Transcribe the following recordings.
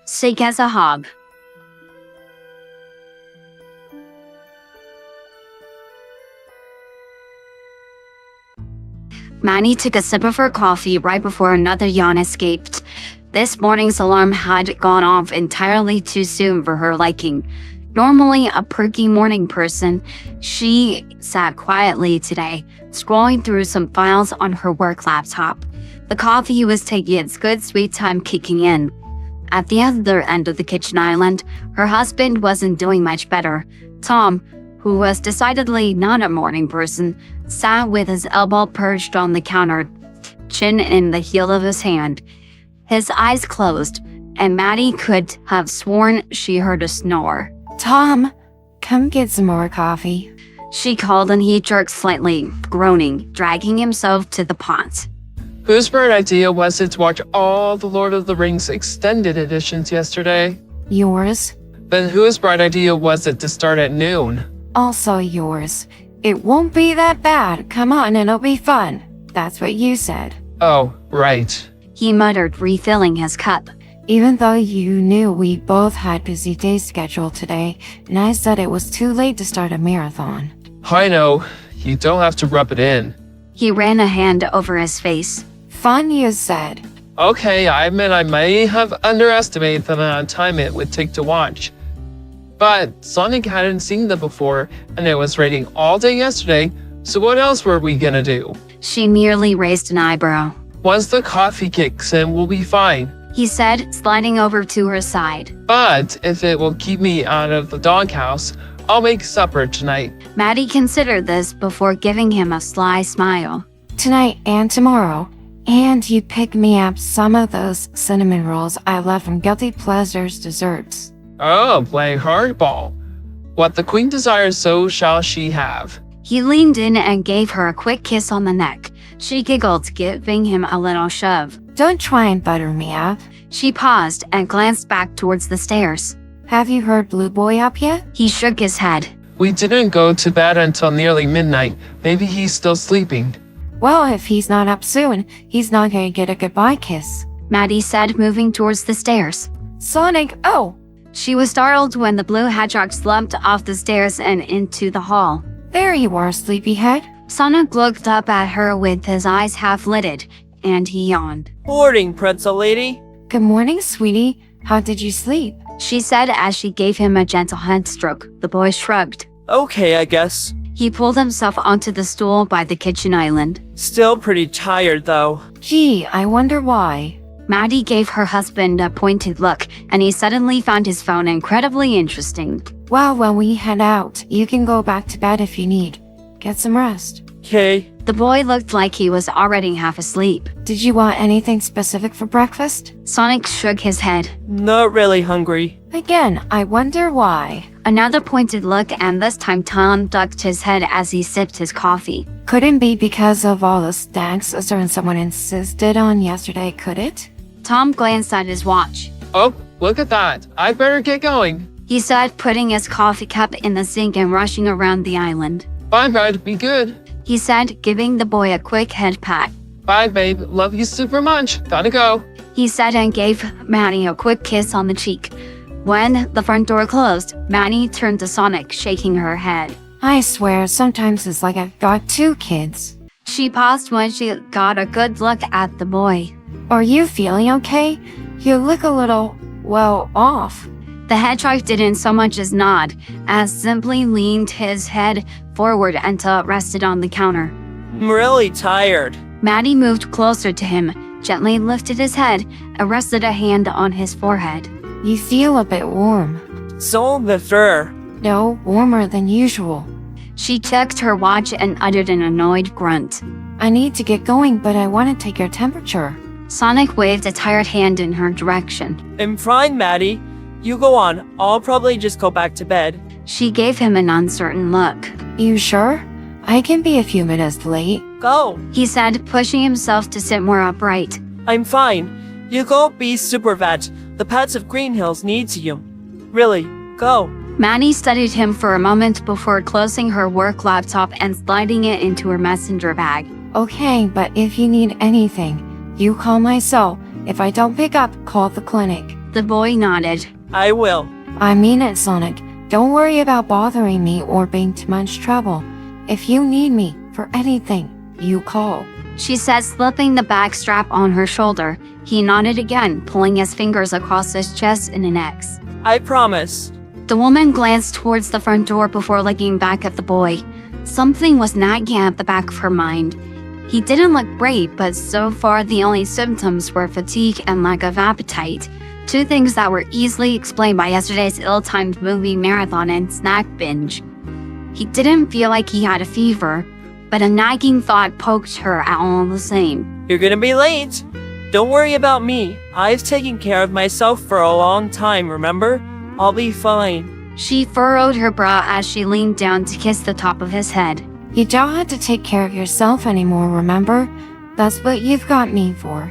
Sick as a hog. Maddie took a sip of her coffee right before another yawn escaped. This morning's alarm had gone off entirely too soon for her liking. Normally a perky morning person, she sat quietly today, scrolling through some files on her work laptop. The coffee was taking its good sweet time kicking in. At the other end of the kitchen island, her husband wasn't doing much better. Tom, who was decidedly not a morning person, sat with his elbow perched on the counter, chin in the heel of his hand. His eyes closed, and Maddie could have sworn she heard a snore. Tom, come get some more coffee. She called and he jerked slightly, groaning, dragging himself to the pot. Whose bright idea was it to watch all the Lord of the Rings extended editions yesterday? Yours. Then whose bright idea was it to start at noon? Also yours. It won't be that bad. Come on, it'll be fun. That's what you said. Oh, right. He muttered, refilling his cup. Even though you knew we both had busy days scheduled today, and I said it was too late to start a marathon. I know. You don't have to rub it in. He ran a hand over his face. Fun, you said. Okay, I admit I may have underestimated the amount of time it would take to watch. But Sonic hadn't seen them before, and it was raining all day yesterday, so what else were we gonna do? She merely raised an eyebrow. Once the coffee kicks in, we'll be fine. He said, sliding over to her side. But if it will keep me out of the doghouse, I'll make supper tonight. Maddie considered this before giving him a sly smile. Tonight and tomorrow. And you pick me up some of those cinnamon rolls I love from Guilty Pleasures desserts. Oh, playing hardball. What the queen desires, so shall she have. He leaned in and gave her a quick kiss on the neck. She giggled, giving him a little shove. Don't try and butter me up. She paused and glanced back towards the stairs. Have you heard Blue Boy up yet? He shook his head. We didn't go to bed until nearly midnight. Maybe he's still sleeping. Well, if he's not up soon, he's not going to get a goodbye kiss. Maddie said, moving towards the stairs. Sonic, oh! She was startled when the blue hedgehog slumped off the stairs and into the hall. There you are, sleepyhead. Sonic looked up at her with his eyes half lidded, and he yawned. Morning, pretzel lady. Good morning, sweetie. How did you sleep? She said as she gave him a gentle head stroke. The boy shrugged. Okay, I guess. He pulled himself onto the stool by the kitchen island. Still pretty tired, though. Gee, I wonder why. Maddie gave her husband a pointed look, and he suddenly found his phone incredibly interesting. Well, when we head out, you can go back to bed if you need. Get some rest. Okay. The boy looked like he was already half asleep. Did you want anything specific for breakfast? Sonic shook his head. Not really hungry. Again, I wonder why. Another pointed look, and this time Tom ducked his head as he sipped his coffee. Couldn't be because of all the snacks a certain someone insisted on yesterday, could it? Tom glanced at his watch. Oh, look at that. I'd better get going. He said, putting his coffee cup in the sink and rushing around the island. Bye, bud. Be good. He said, giving the boy a quick head pat. Bye, babe. Love you super much. Gotta go. He said and gave Maddie a quick kiss on the cheek. When the front door closed, Maddie turned to Sonic, shaking her head. I swear, sometimes it's like I've got two kids. She paused when she got a good look at the boy. Are you feeling okay? You look a little, well, off. The hedgehog didn't so much as nod, as simply leaned his head forward until it rested on the counter. I'm really tired. Maddie moved closer to him, gently lifted his head, and rested a hand on his forehead. You feel a bit warm. So the fur. No, warmer than usual. She checked her watch and uttered an annoyed grunt. I need to get going, but I want to take your temperature. Sonic waved a tired hand in her direction. I'm fine, Maddie. You go on. I'll probably just go back to bed. She gave him an uncertain look. You sure? I can be a few minutes late. Go. He said, pushing himself to sit more upright. I'm fine. You go be super vet. The pets of Green Hills needs you. Really, go. Maddie studied him for a moment before closing her work laptop and sliding it into her messenger bag. Okay, but if you need anything, you call my cell. If I don't pick up, call the clinic. The boy nodded. I will. I mean it, Sonic. Don't worry about bothering me or being too much trouble. If you need me for anything, you call. She said, slipping the bag strap on her shoulder. He nodded again, pulling his fingers across his chest in an X. I promise. The woman glanced towards the front door before looking back at the boy. Something was nagging at the back of her mind. He didn't look great, but so far the only symptoms were fatigue and lack of appetite. Two things that were easily explained by yesterday's ill-timed movie marathon and snack binge. He didn't feel like he had a fever, but a nagging thought poked her all the same. You're gonna be late. Don't worry about me. I've taken care of myself for a long time, remember? I'll be fine. She furrowed her brow as she leaned down to kiss the top of his head. You don't have to take care of yourself anymore, remember? That's what you've got me for.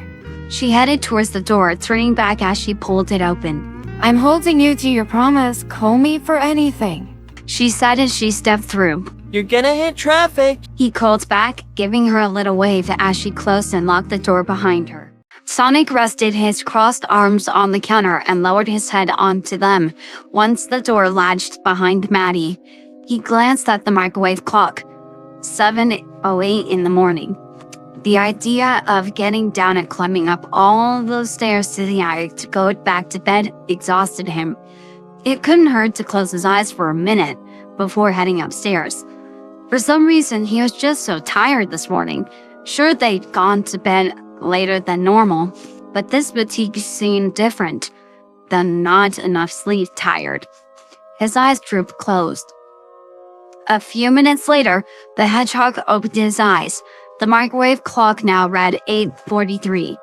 She headed towards the door, turning back as she pulled it open. I'm holding you to your promise. Call me for anything. She said as she stepped through. You're gonna hit traffic. He called back, giving her a little wave as she closed and locked the door behind her. Sonic rested his crossed arms on the counter and lowered his head onto them. Once the door latched behind Maddie, he glanced at the microwave clock. 7:08 in the morning. The idea of getting down and climbing up all those stairs to the attic to go back to bed exhausted him. It couldn't hurt to close his eyes for a minute before heading upstairs. For some reason, he was just so tired this morning. Sure, they'd gone to bed later than normal, but this fatigue seemed different than not enough sleep tired. His eyes drooped closed. A few minutes later, the hedgehog opened his eyes. The microwave clock now read 8:43.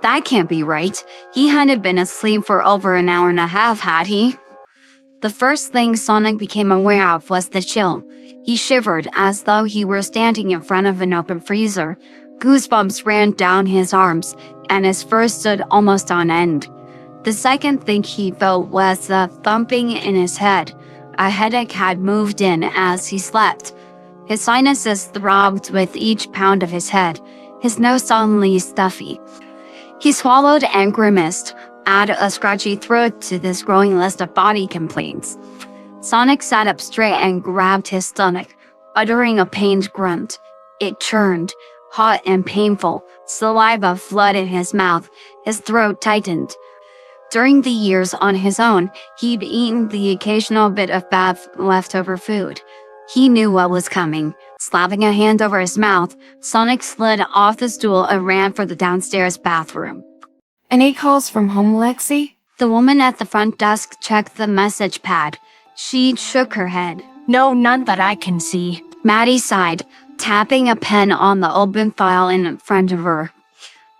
That can't be right. He hadn't been asleep for over an hour and a half, had he? The first thing Sonic became aware of was the chill. He shivered as though he were standing in front of an open freezer. Goosebumps ran down his arms, and his fur stood almost on end. The second thing he felt was the thumping in his head. A headache had moved in as he slept. His sinuses throbbed with each pound of his head, his nose suddenly stuffy. He swallowed and grimaced, add a scratchy throat to this growing list of body complaints. Sonic sat up straight and grabbed his stomach, uttering a pained grunt. It churned, hot and painful. Saliva flooded his mouth. His throat tightened. During the years on his own, he'd eaten the occasional bit of bad leftover food. He knew what was coming. Slapping a hand over his mouth, Sonic slid off the stool and ran for the downstairs bathroom. Any calls from home, Lexi? The woman at the front desk checked the message pad. She shook her head. No, none that I can see. Maddie sighed, tapping a pen on the open file in front of her.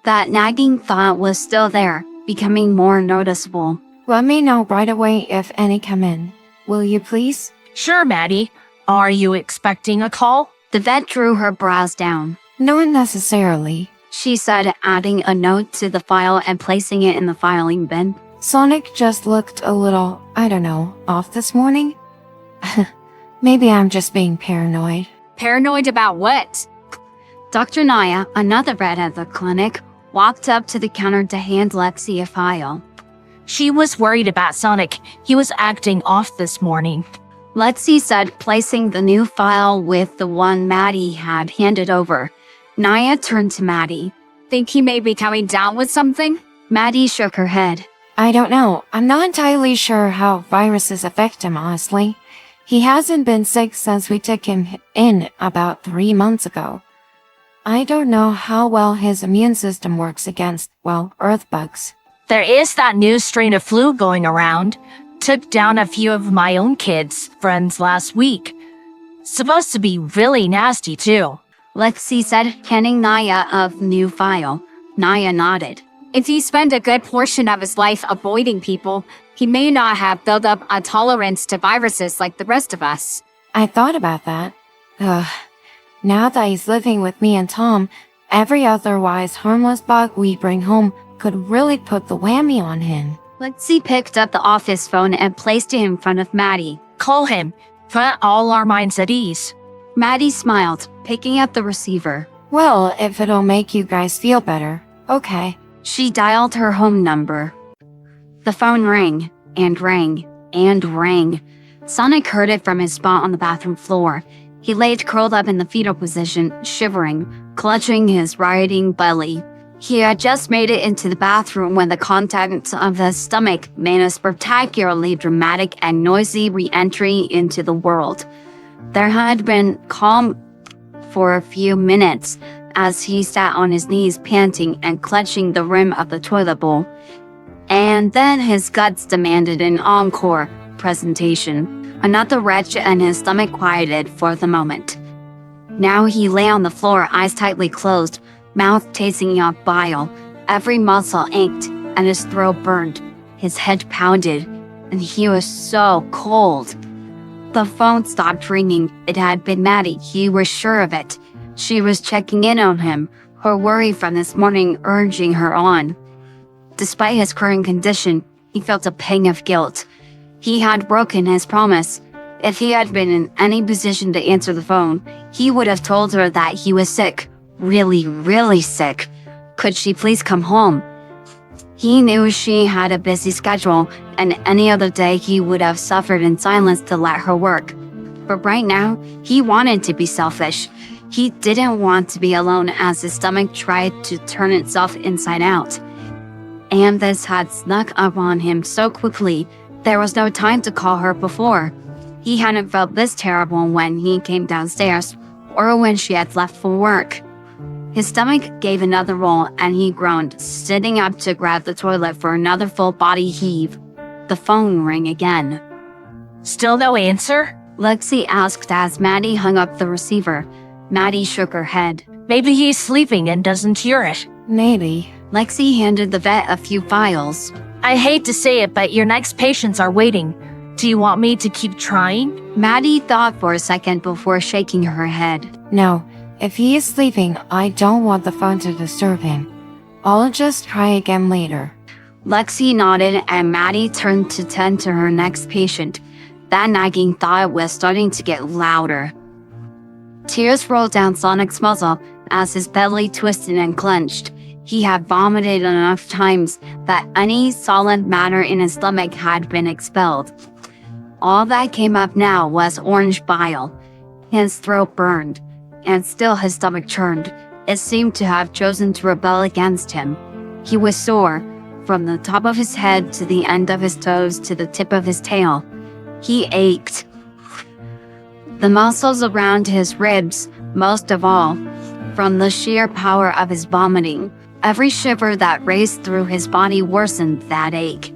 That nagging thought was still there, becoming more noticeable. Let me know right away if any come in. Will you please? Sure, Maddie. Are you expecting a call? The vet drew her brows down. Not necessarily. She said, adding a note to the file and placing it in the filing bin. Sonic just looked a little, I don't know, off this morning? Maybe I'm just being paranoid. Paranoid about what? Dr. Naya, another vet at the clinic, walked up to the counter to hand Lexi a file. She was worried about Sonic. He was acting off this morning. Lexi said, placing the new file with the one Maddie had handed over. Naya turned to Maddie. Think he may be coming down with something? Maddie shook her head. I don't know. I'm not entirely sure how viruses affect him, honestly. He hasn't been sick since we took him in about 3 months ago. I don't know how well his immune system works against, well, earth bugs. There is that new strain of flu going around. Took down a few of my own kids' friends last week. Supposed to be really nasty, too. Lexi said, handing Naya a new file. Naya nodded. If he spent a good portion of his life avoiding people, he may not have built up a tolerance to viruses like the rest of us. I thought about that. Ugh. Now that he's living with me and Tom, every otherwise harmless bug we bring home could really put the whammy on him. Lexi picked up the office phone and placed it in front of Maddie. Call him. Put all our minds at ease. Maddie smiled, picking up the receiver. Well, if it'll make you guys feel better, okay. She dialed her home number. The phone rang and rang and rang. Sonic heard it from his spot on the bathroom floor. He laid curled up in the fetal position, shivering, clutching his rioting belly. He had just made it into the bathroom when the contents of his stomach made a spectacularly dramatic and noisy re-entry into the world. There had been calm for a few minutes as he sat on his knees panting and clutching the rim of the toilet bowl. And then his guts demanded an encore presentation. Another retch and his stomach quieted for the moment. Now he lay on the floor, eyes tightly closed, mouth tasting of bile. Every muscle ached and his throat burned. His head pounded and he was so cold. The phone stopped ringing. It had been Maddie. He was sure of it. She was checking in on him, her worry from this morning urging her on. Despite his current condition, he felt a pang of guilt. He had broken his promise. If he had been in any position to answer the phone, he would have told her that he was sick. Really, really sick. Could she please come home? He knew she had a busy schedule, and any other day he would have suffered in silence to let her work. But right now, he wanted to be selfish. He didn't want to be alone as his stomach tried to turn itself inside out. And this had snuck up on him so quickly, there was no time to call her before. He hadn't felt this terrible when he came downstairs, or when she had left for work. His stomach gave another roll and he groaned, sitting up to grab the toilet for another full body heave. The phone rang again. Still no answer? Lexi asked as Maddie hung up the receiver. Maddie shook her head. Maybe he's sleeping and doesn't hear it. Maybe. Lexi handed the vet a few files. I hate to say it, but your next patients are waiting. Do you want me to keep trying? Maddie thought for a second before shaking her head. No, if he is sleeping, I don't want the phone to disturb him. I'll just try again later. Lexi nodded and Maddie turned to tend to her next patient. That nagging thought was starting to get louder. Tears rolled down Sonic's muzzle as his belly twisted and clenched. He had vomited enough times that any solid matter in his stomach had been expelled. All that came up now was orange bile. His throat burned, and still his stomach churned. It seemed to have chosen to rebel against him. He was sore, from the top of his head to the end of his toes to the tip of his tail. He ached. The muscles around his ribs, most of all, from the sheer power of his vomiting. Every shiver that raced through his body worsened that ache.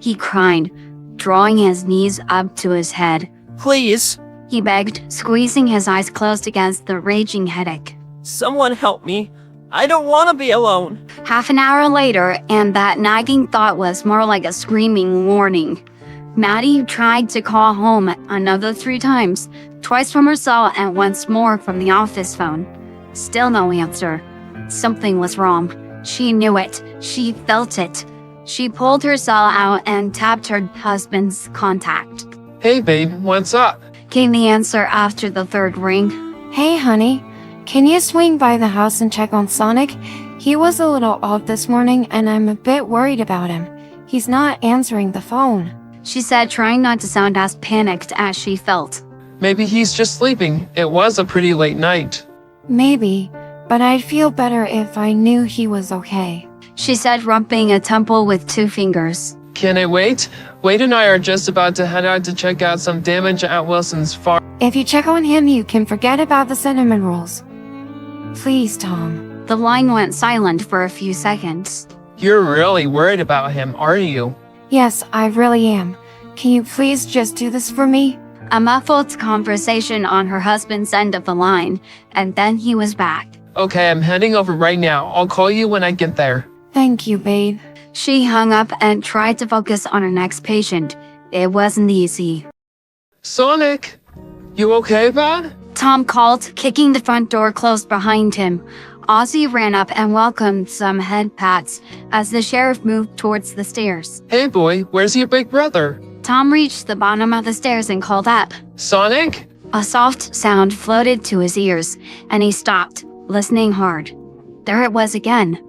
He cried, drawing his knees up to his head. Please, He begged, squeezing his eyes closed against the raging headache. someone help me. I don't want to be alone. Half an hour later, and that nagging thought was more like a screaming warning. Maddie tried to call home another 3 times, twice from her cell and once more from the office phone. Still no answer. Something was wrong. She knew it. She felt it. She pulled her cell out and tapped her husband's contact. Hey babe, what's up? Came the answer after the 3rd ring. Hey, honey. Can you swing by the house and check on Sonic? He was a little off this morning and I'm a bit worried about him. He's not answering the phone. She said, trying not to sound as panicked as she felt. Maybe he's just sleeping. It was a pretty late night. Maybe, but I'd feel better if I knew he was okay. She said, rubbing a temple with 2 fingers. Can I wait? Wade and I are just about to head out to check out some damage at Wilson's farm. If you check on him, you can forget about the cinnamon rolls. Please, Tom. The line went silent for a few seconds. You're really worried about him, aren't you? Yes, I really am. Can you please just do this for me? A muffled conversation on her husband's end of the line, and then he was back. Okay, I'm heading over right now. I'll call you when I get there. Thank you, babe. She hung up and tried to focus on her next patient. It wasn't easy. Sonic! You okay, bud? Tom called, kicking the front door closed behind him. Ozzy ran up and welcomed some head pats as the sheriff moved towards the stairs. Hey boy, where's your big brother? Tom reached the bottom of the stairs and called up. Sonic? A soft sound floated to his ears, and he stopped, listening hard. There it was again,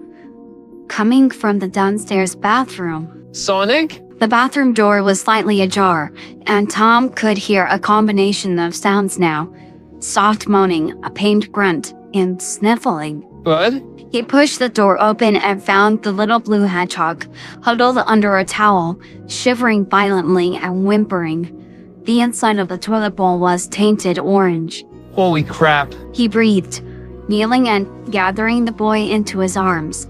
coming from the downstairs bathroom. Sonic? The bathroom door was slightly ajar, and Tom could hear a combination of sounds now. Soft moaning, a pained grunt, and sniffling. Bud? He pushed the door open and found the little blue hedgehog, huddled under a towel, shivering violently and whimpering. The inside of the toilet bowl was tainted orange. Holy crap. He breathed, kneeling and gathering the boy into his arms.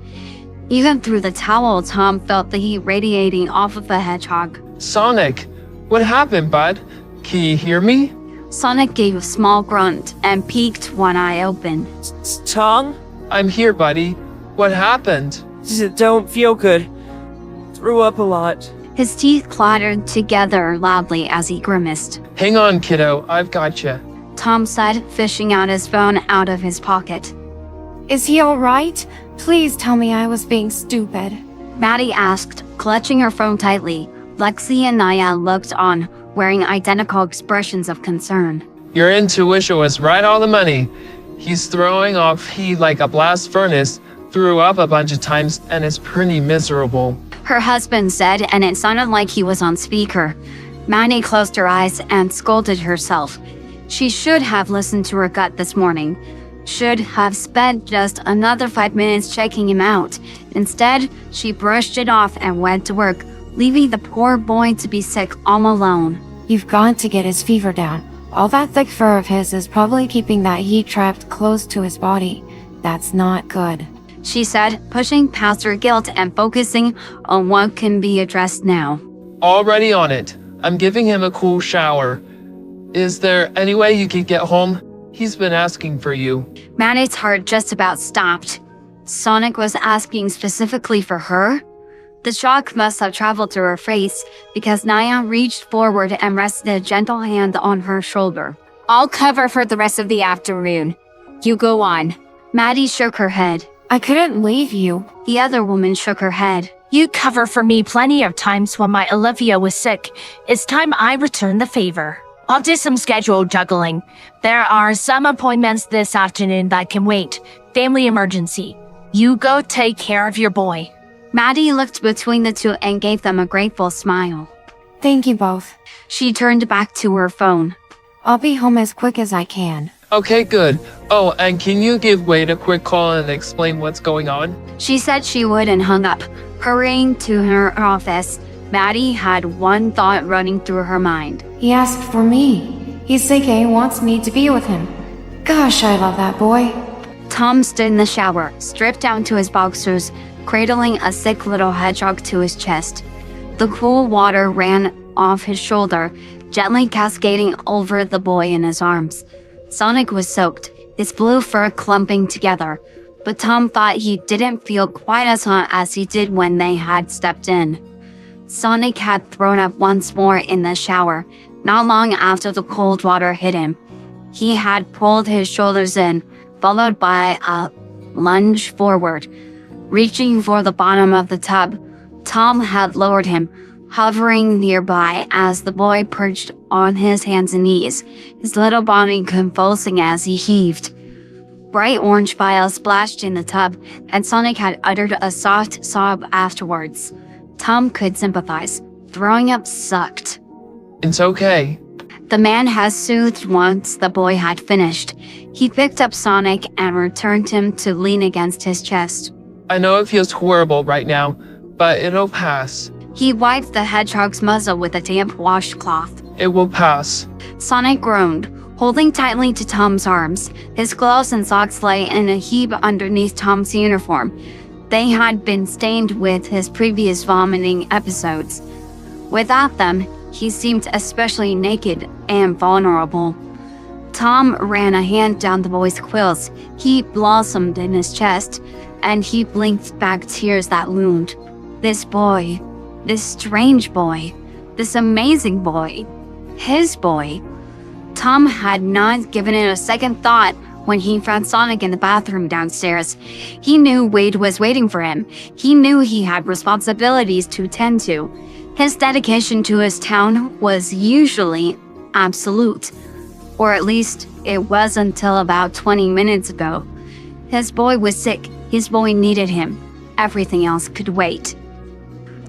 Even through the towel, Tom felt the heat radiating off of the hedgehog. Sonic, what happened, bud? Can you hear me? Sonic gave a small grunt and peeked one eye open. Tong? I'm here, buddy. What happened? Don't feel good. Threw up a lot. His teeth clattered together loudly as he grimaced. Hang on, kiddo. I've got you. Tom said, fishing out his phone out of his pocket. Is he alright? Please tell me I was being stupid. Maddie asked, clutching her phone tightly. Lexi and Naya looked on, wearing identical expressions of concern. Your intuition was right on the money. He's throwing off heat like a blast furnace, threw up a bunch of times, and is pretty miserable. Her husband said, and it sounded like he was on speaker. Maddie closed her eyes and scolded herself. She should have listened to her gut this morning. Should have spent just another 5 minutes checking him out. Instead, she brushed it off and went to work, leaving the poor boy to be sick all alone. You've got to get his fever down. All that thick fur of his is probably keeping that heat trapped close to his body. That's not good. She said, pushing past her guilt and focusing on what can be addressed now. Already on it. I'm giving him a cool shower. Is there any way you could get home? He's been asking for you. Maddie's heart just about stopped. Sonic was asking specifically for her? The shock must have traveled to her face because Naya reached forward and rested a gentle hand on her shoulder. I'll cover for the rest of the afternoon. You go on. Maddie shook her head. I couldn't leave you. The other woman shook her head. You cover for me plenty of times when my Olivia was sick. It's time I return the favor. I'll do some schedule juggling. There are some appointments this afternoon that can wait. Family emergency. You go take care of your boy. Maddie looked between the two and gave them a grateful smile. Thank you both. She turned back to her phone. I'll be home as quick as I can. Okay, good. Oh, and can you give Wade a quick call and explain what's going on? She said she would and hung up. Hurrying to her office, Maddie had one thought running through her mind. He asked for me. He's sick and wants me to be with him. Gosh, I love that boy. Tom stood in the shower, stripped down to his boxers, cradling a sick little hedgehog to his chest. The cool water ran off his shoulder, gently cascading over the boy in his arms. Sonic was soaked, his blue fur clumping together, but Tom thought he didn't feel quite as hot as he did when they had stepped in. Sonic had thrown up once more in the shower, not long after the cold water hit him. He had pulled his shoulders in, followed by a lunge forward. Reaching for the bottom of the tub, Tom had lowered him, hovering nearby as the boy perched on his hands and knees, his little body convulsing as he heaved. Bright orange fire splashed in the tub, and Sonic had uttered a soft sob afterwards. Tom could sympathize. Throwing up sucked. It's okay. The man had soothed once the boy had finished. He picked up Sonic and returned him to lean against his chest. I know it feels horrible right now, but it'll pass. He wiped the hedgehog's muzzle with a damp washcloth. It will pass. Sonic groaned, holding tightly to Tom's arms. His gloves and socks lay in a heap underneath Tom's uniform. They had been stained with his previous vomiting episodes. Without them, he seemed especially naked and vulnerable. Tom ran a hand down the boy's quills. Heat blossomed in his chest, and he blinked back tears that loomed. This boy, this strange boy, this amazing boy, his boy. Tom had not given it a second thought when he found Sonic in the bathroom downstairs. He knew Wade was waiting for him. He knew he had responsibilities to tend to. His dedication to his town was usually absolute. Or at least it was until about 20 minutes ago. His boy was sick. His boy needed him. Everything else could wait.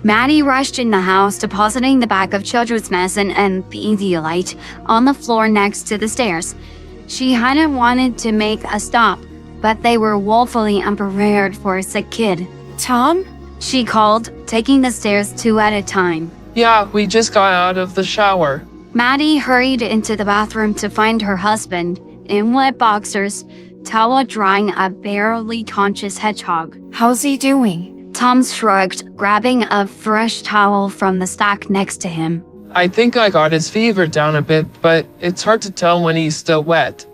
Maddie rushed in the house, depositing the bag of children's medicine and Pedialyte on the floor next to the stairs. She hadn't wanted to make a stop, but they were woefully unprepared for a sick kid. Tom? She called, taking the stairs 2 at a time. Yeah, we just got out of the shower. Maddie hurried into the bathroom to find her husband, in wet boxers, towel drying a barely conscious hedgehog. How's he doing? Tom shrugged, grabbing a fresh towel from the stack next to him. I think I got his fever down a bit, but it's hard to tell when he's still wet.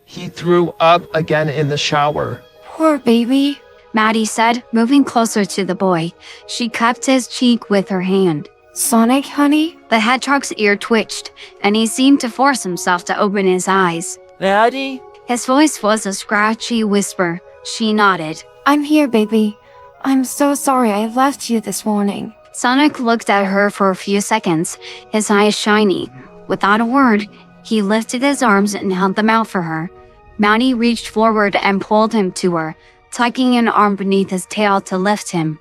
He threw up again in the shower. Poor baby. Maddie said, moving closer to the boy. She cupped his cheek with her hand. Sonic, honey? The hedgehog's ear twitched, and he seemed to force himself to open his eyes. Maddie? His voice was a scratchy whisper. She nodded. I'm here, baby. I'm so sorry I left you this morning. Sonic looked at her for a few seconds, his eyes shiny. Without a word, he lifted his arms and held them out for her. Maddie reached forward and pulled him to her, tucking an arm beneath his tail to lift him.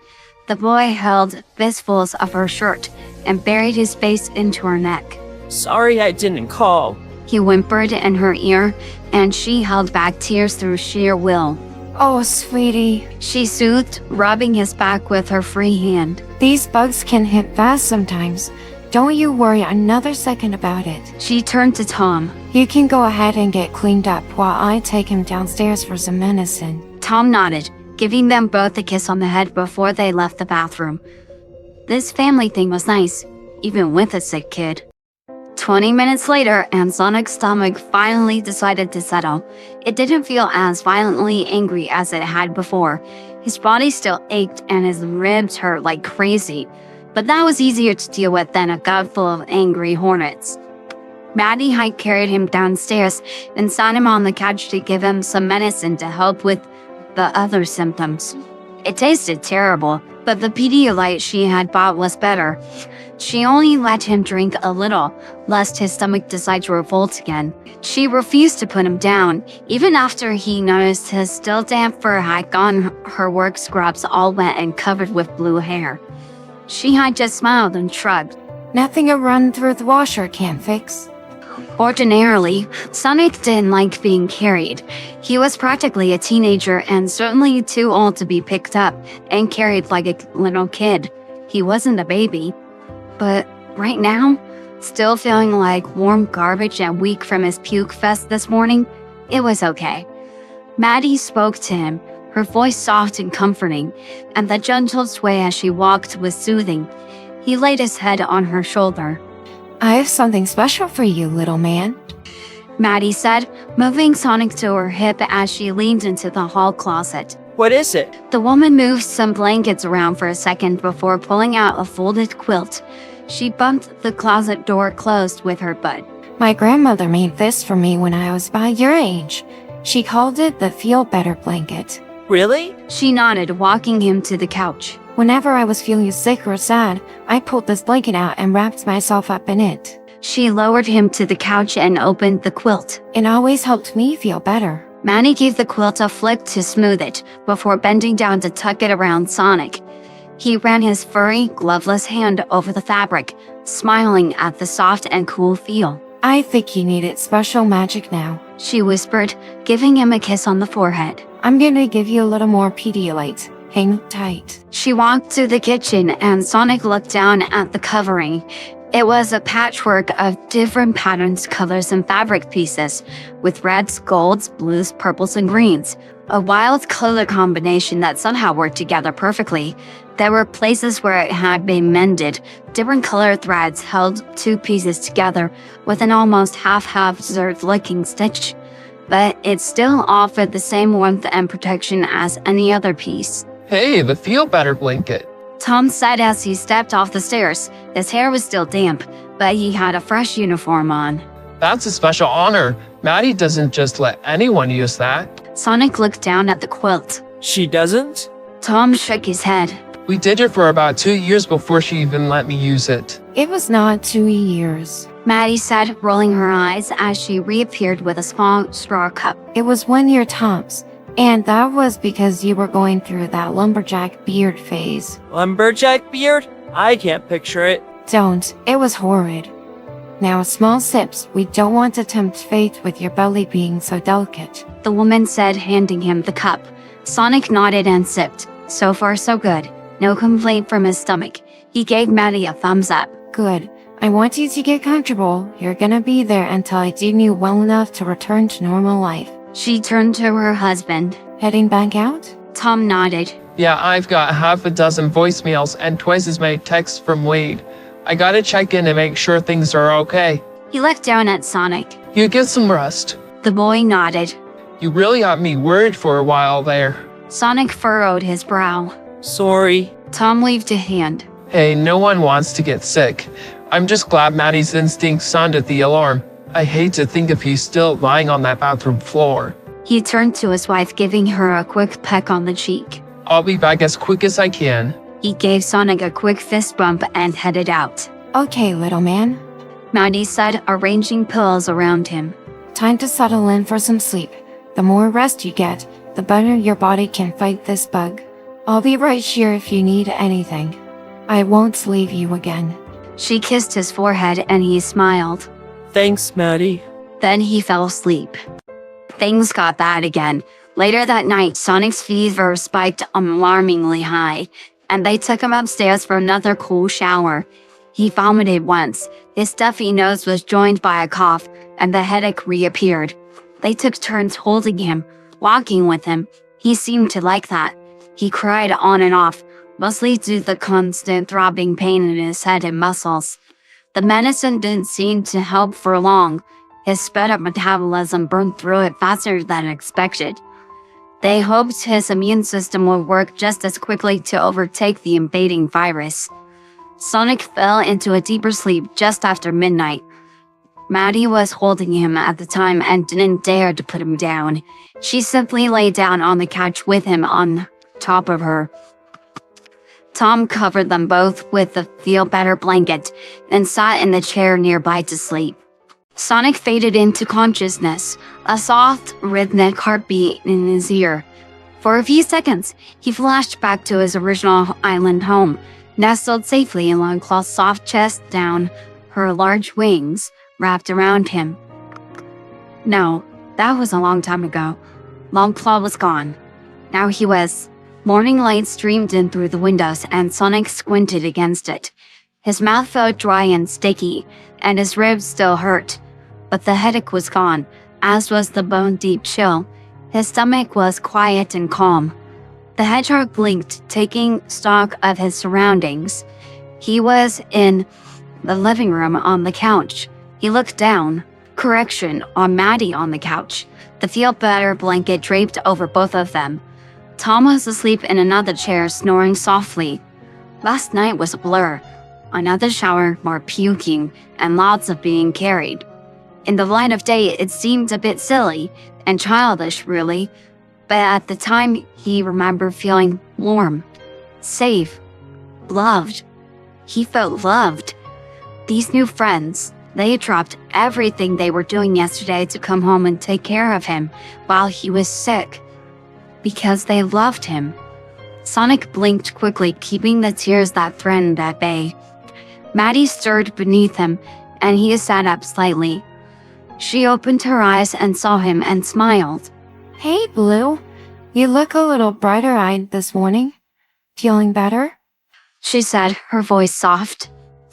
The boy held fistfuls of her shirt and buried his face into her neck. Sorry I didn't call. He whimpered in her ear, and she held back tears through sheer will. Oh, sweetie. She soothed, rubbing his back with her free hand. These bugs can hit fast sometimes. Don't you worry another second about it. She turned to Tom. You can go ahead and get cleaned up while I take him downstairs for some medicine. Tom nodded, giving them both a kiss on the head before they left the bathroom. This family thing was nice, even with a sick kid. 20 minutes later, and Sonic's stomach finally decided to settle. It didn't feel as violently angry as it had before. His body still ached and his ribs hurt like crazy, but that was easier to deal with than a gut full of angry hornets. Maddie had carried him downstairs and sat him on the couch to give him some medicine to help with the other symptoms. It tasted terrible, but the Pedialyte she had bought was better. She only let him drink a little, lest his stomach decide to revolt again. She refused to put him down, even after he noticed his still damp fur had gotten her work scrubs all wet and covered with blue hair. She had just smiled and shrugged. Nothing a run through the washer can't fix. Ordinarily, Sonic didn't like being carried. He was practically a teenager and certainly too old to be picked up and carried like a little kid. He wasn't a baby. But right now, still feeling like warm garbage and weak from his puke fest this morning, it was okay. Maddie spoke to him, her voice soft and comforting, and the gentle sway as she walked was soothing. He laid his head on her shoulder. I have something special for you, little man. Maddie said, moving Sonic to her hip as she leaned into the hall closet. What is it? The woman moved some blankets around for a second before pulling out a folded quilt. She bumped the closet door closed with her butt. My grandmother made this for me when I was about your age. She called it the Feel Better blanket. Really? She nodded, walking him to the couch. Whenever I was feeling sick or sad, I pulled this blanket out and wrapped myself up in it. She lowered him to the couch and opened the quilt. It always helped me feel better. Maddie gave the quilt a flick to smooth it before bending down to tuck it around Sonic. He ran his furry, gloveless hand over the fabric, smiling at the soft and cool feel. I think you needed special magic now. She whispered, giving him a kiss on the forehead. I'm gonna give you a little more Pedialyte. Hang tight. She walked to the kitchen and Sonic looked down at the covering. It was a patchwork of different patterns, colors, and fabric pieces, with reds, golds, blues, purples, and greens. A wild color combination that somehow worked together perfectly. There were places where it had been mended. Different color threads held two pieces together with an almost haphazard looking stitch. But it still offered the same warmth and protection as any other piece. Hey, the Feel Better blanket. Tom said as he stepped off the stairs. His hair was still damp, but he had a fresh uniform on. That's a special honor. Maddie doesn't just let anyone use that. Sonic looked down at the quilt. She doesn't? Tom shook his head. We did it for about 2 years before she even let me use it. It was not 2 years. Maddie said, rolling her eyes as she reappeared with a small straw cup. It was 1 year tops. And that was because you were going through that lumberjack beard phase. Lumberjack beard? I can't picture it. Don't. It was horrid. Now small sips. We don't want to tempt fate with your belly being so delicate. The woman said, handing him the cup. Sonic nodded and sipped. So far, so good. No complaint from his stomach. He gave Maddie a thumbs up. Good. I want you to get comfortable. You're gonna be there until I deem you well enough to return to normal life. She turned to her husband. Heading back out? Tom nodded. Yeah, I've got half a dozen voicemails and twice as many texts from Wade. I gotta check in and make sure things are okay. He looked down at Sonic. You get some rest. The boy nodded. You really got me worried for a while there. Sonic furrowed his brow. Sorry. Tom waved a hand. Hey, no one wants to get sick. I'm just glad Maddie's instincts sounded the alarm. I hate to think if he's still lying on that bathroom floor. He turned to his wife, giving her a quick peck on the cheek. I'll be back as quick as I can. He gave Sonic a quick fist bump and headed out. Okay, little man. Maddie said, arranging pillows around him. Time to settle in for some sleep. The more rest you get, the better your body can fight this bug. I'll be right here if you need anything. I won't leave you again. She kissed his forehead and he smiled. Thanks, Maddie. Then he fell asleep. Things got bad again. Later that night, Sonic's fever spiked alarmingly high, and they took him upstairs for another cool shower. He vomited once. His stuffy nose was joined by a cough, and the headache reappeared. They took turns holding him, walking with him. He seemed to like that. He cried on and off, mostly due to the constant throbbing pain in his head and muscles. The medicine didn't seem to help for long. His sped-up metabolism burned through it faster than expected. They hoped his immune system would work just as quickly to overtake the invading virus. Sonic fell into a deeper sleep just after midnight. Maddie was holding him at the time and didn't dare to put him down. She simply lay down on the couch with him on top of her. Tom covered them both with the feel-better blanket and sat in the chair nearby to sleep. Sonic faded into consciousness, a soft, rhythmic heartbeat in his ear. For a few seconds, he flashed back to his original island home, nestled safely in Longclaw's soft chest down, her large wings wrapped around him. No, that was a long time ago. Longclaw was gone. Now he was. Morning light streamed in through the windows, and Sonic squinted against it. His mouth felt dry and sticky, and his ribs still hurt. But the headache was gone, as was the bone-deep chill. His stomach was quiet and calm. The hedgehog blinked, taking stock of his surroundings. He was in the living room on the couch. He looked down. Correction, on Maddie on the couch. The feel-better blanket draped over both of them. Tom was asleep in another chair, snoring softly. Last night was a blur. Another shower, more puking, and lots of being carried. In the light of day, it seemed a bit silly and childish, really. But at the time, he remembered feeling warm, safe, loved. He felt loved. These new friends, they dropped everything they were doing yesterday to come home and take care of him while he was sick. Because they loved him. Sonic blinked quickly, keeping the tears that threatened at bay. Maddie stirred beneath him, and he sat up slightly. She opened her eyes and saw him and smiled. Hey, Blue. You look a little brighter-eyed this morning. Feeling better? She said, her voice soft.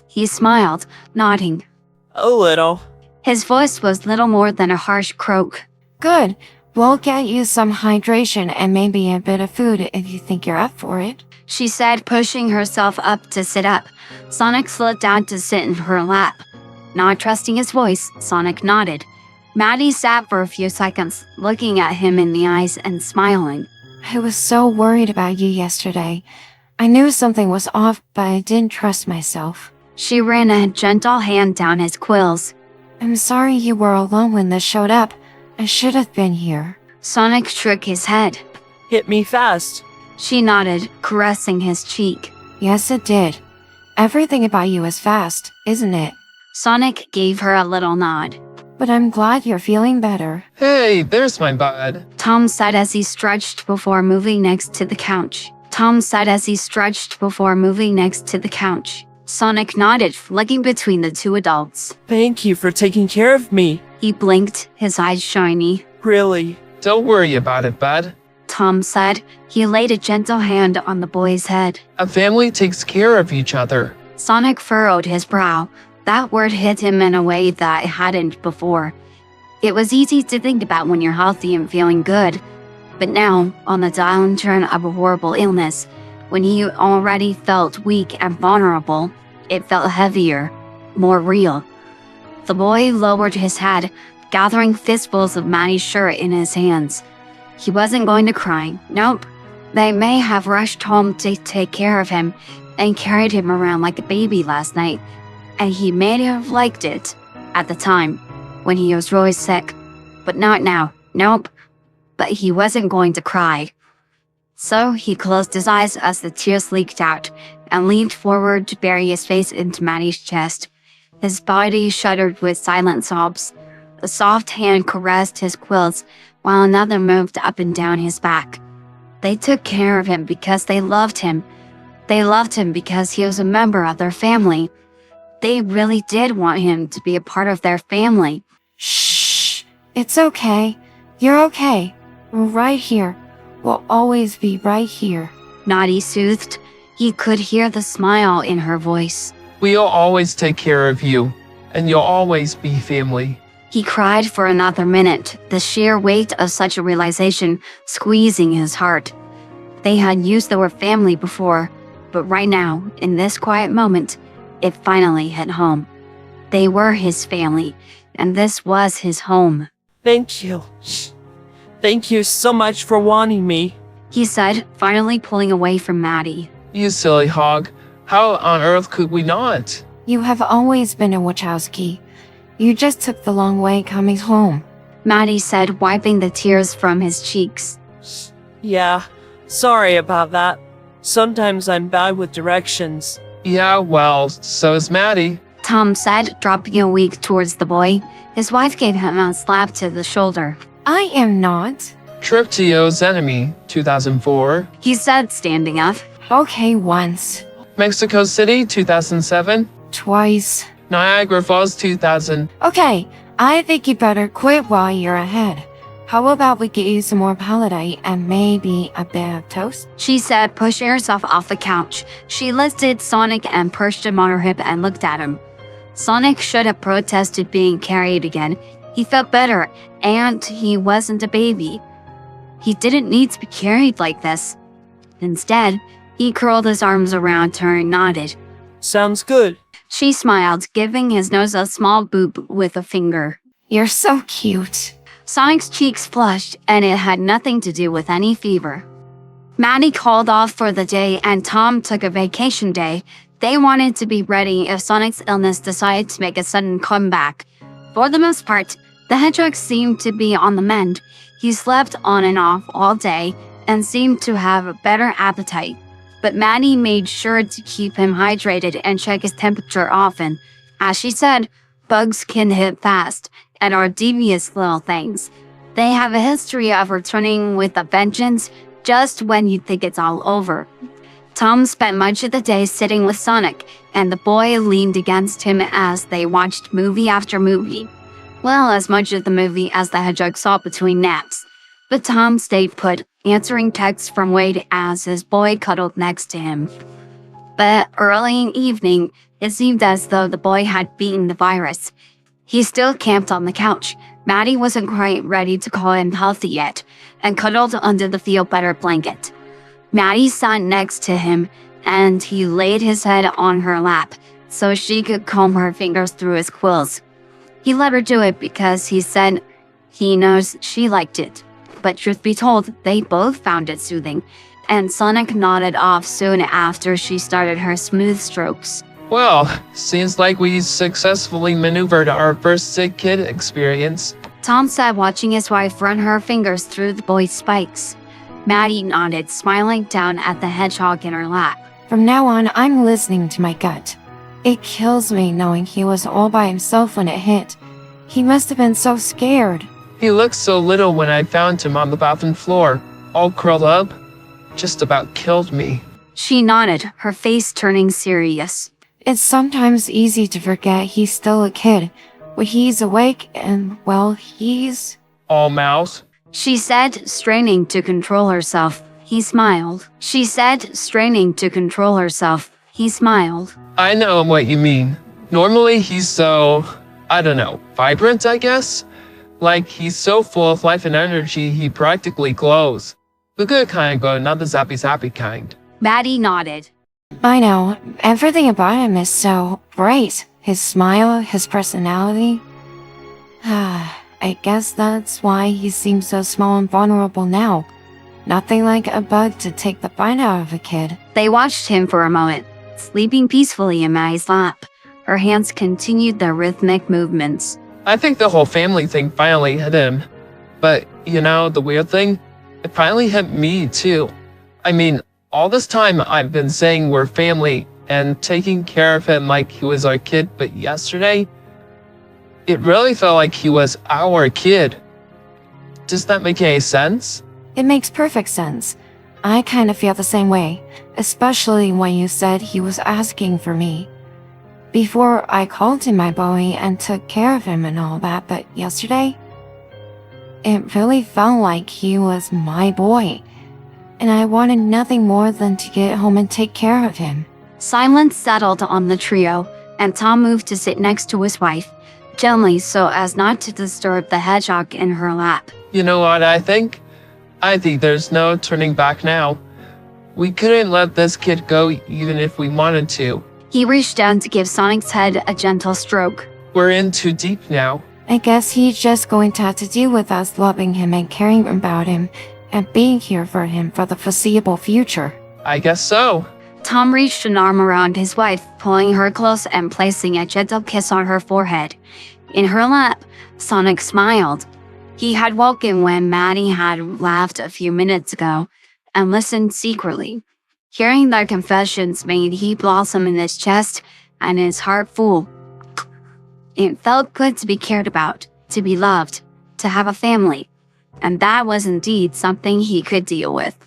He smiled, nodding. A little. His voice was little more than a harsh croak. Good. We'll get you some hydration and maybe a bit of food if you think you're up for it. She said, pushing herself up to sit up. Sonic slid down to sit in her lap. Not trusting his voice, Sonic nodded. Maddie sat for a few seconds, looking at him in the eyes and smiling. I was so worried about you yesterday. I knew something was off, but I didn't trust myself. She ran a gentle hand down his quills. I'm sorry you were alone when this showed up. I should have been here. Sonic shook his head. Hit me fast. She nodded, caressing his cheek. Yes, it did. Everything about you is fast, isn't it? Sonic gave her a little nod. But I'm glad you're feeling better. Hey, there's my bud. Tom said as he stretched before moving next to the couch. Tom said as he stretched before moving next to the couch. Sonic nodded, looking between the two adults. Thank you for taking care of me. He blinked, his eyes shiny. Really. Don't worry about it, bud. Tom said. He laid a gentle hand on the boy's head. A family takes care of each other. Sonic furrowed his brow. That word hit him in a way that it hadn't before. It was easy to think about when you're healthy and feeling good. But now, on the downturn of a horrible illness, when he already felt weak and vulnerable, it felt heavier, more real. The boy lowered his head, gathering fistfuls of Maddie's shirt in his hands. He wasn't going to cry. Nope. They may have rushed home to take care of him and carried him around like a baby last night, and he may have liked it at the time when he was really sick, but not now. Nope. But he wasn't going to cry. So he closed his eyes as the tears leaked out and leaned forward to bury his face into Maddie's chest. His body shuddered with silent sobs. A soft hand caressed his quills while another moved up and down his back. They took care of him because they loved him. They loved him because he was a member of their family. They really did want him to be a part of their family. Shh. It's okay. You're okay. We're right here. We'll always be right here. Maddie soothed. He could hear the smile in her voice. We'll always take care of you, and you'll always be family. He cried for another minute, the sheer weight of such a realization squeezing his heart. They had used the word family before, but right now, in this quiet moment, it finally hit home. They were his family, and this was his home. Thank you. Thank you so much for wanting me. He said, finally pulling away from Maddie. You silly hog. How on earth could we not? You have always been a Wachowski. You just took the long way coming home. Maddie said, wiping the tears from his cheeks. Yeah, sorry about that. Sometimes I'm bad with directions. Yeah, well, so is Maddie. Tom said, dropping a weak towards the boy. His wife gave him a slap to the shoulder. I am not. Trip to Yosemite, 2004. He said, standing up. Okay, once. Mexico City, 2007. Twice. Niagara Falls, 2000. Okay, I think you better quit while you're ahead. How about we get you some more paladite and maybe a bit of toast? She said, pushing herself off the couch. She lifted Sonic and perched him on her hip and looked at him. Sonic should have protested being carried again. He felt better, and he wasn't a baby. He didn't need to be carried like this. Instead, he curled his arms around her and nodded. Sounds good. She smiled, giving his nose a small boop with a finger. You're so cute. Sonic's cheeks flushed, and it had nothing to do with any fever. Maddie called off for the day, and Tom took a vacation day. They wanted to be ready if Sonic's illness decided to make a sudden comeback. For the most part, the hedgehog seemed to be on the mend. He slept on and off all day and seemed to have a better appetite. But Maddie made sure to keep him hydrated and check his temperature often. As she said, bugs can hit fast and are devious little things. They have a history of returning with a vengeance just when you think it's all over. Tom spent much of the day sitting with Sonic, and the boy leaned against him as they watched movie after movie. Well, as much of the movie as the hedgehog saw between naps. But Tom stayed put, answering texts from Wade as his boy cuddled next to him. But early in the evening, it seemed as though the boy had beaten the virus. He still camped on the couch. Maddie wasn't quite ready to call him healthy yet, and cuddled under the feel-better blanket. Maddie sat next to him, and he laid his head on her lap so she could comb her fingers through his quills. He let her do it because he said he knows she liked it. But truth be told, they both found it soothing, and Sonic nodded off soon after she started her smooth strokes. Well, seems like we successfully maneuvered our first sick kid experience. Tom sat watching his wife run her fingers through the boy's spikes. Maddie nodded, smiling down at the hedgehog in her lap. From now on, I'm listening to my gut. It kills me knowing he was all by himself when it hit. He must have been so scared. He looked so little when I found him on the bathroom floor, all curled up. just about killed me. She nodded, her face turning serious. It's sometimes easy to forget he's still a kid. When he's awake and, well, he's... All mouth. She said, straining to control herself. He smiled. She said, straining to control herself. He smiled. I know what you mean. Normally he's so, I don't know, vibrant, I guess? Like he's so full of life and energy he practically glows. The good kind glow, not the zappy kind. Maddie nodded. I know. Everything about him is so bright. His smile, his personality. I guess that's why he seems so small and vulnerable now. Nothing like a bug to take the bite out of a kid. They watched him for a moment, sleeping peacefully in Maddie's lap. Her hands continued their rhythmic movements. I think the whole family thing finally hit him. But, you know, the weird thing? It finally hit me too. I mean, all this time I've been saying we're family and taking care of him like he was our kid, but yesterday, it really felt like he was our kid. Does that make any sense? It makes perfect sense. I kind of feel the same way, especially when you said he was asking for me. Before, I called him my boy and took care of him and all that, but yesterday, it really felt like he was my boy, and I wanted nothing more than to get home and take care of him. Silence settled on the trio, and Tom moved to sit next to his wife, gently so as not to disturb the hedgehog in her lap. You know what I think? I think there's no turning back now. We couldn't let this kid go even if we wanted to. He reached down to give Sonic's head a gentle stroke. We're in too deep now. I guess he's just going to have to deal with us loving him and caring about him and being here for him for the foreseeable future. I guess so. Tom reached an arm around his wife, pulling her close and placing a gentle kiss on her forehead. In her lap, Sonic smiled. He had woken when Maddie had laughed a few minutes ago and listened secretly. Hearing their confessions made heat blossom in his chest and his heart full. It felt good to be cared about, to be loved, to have a family, and that was indeed something he could deal with.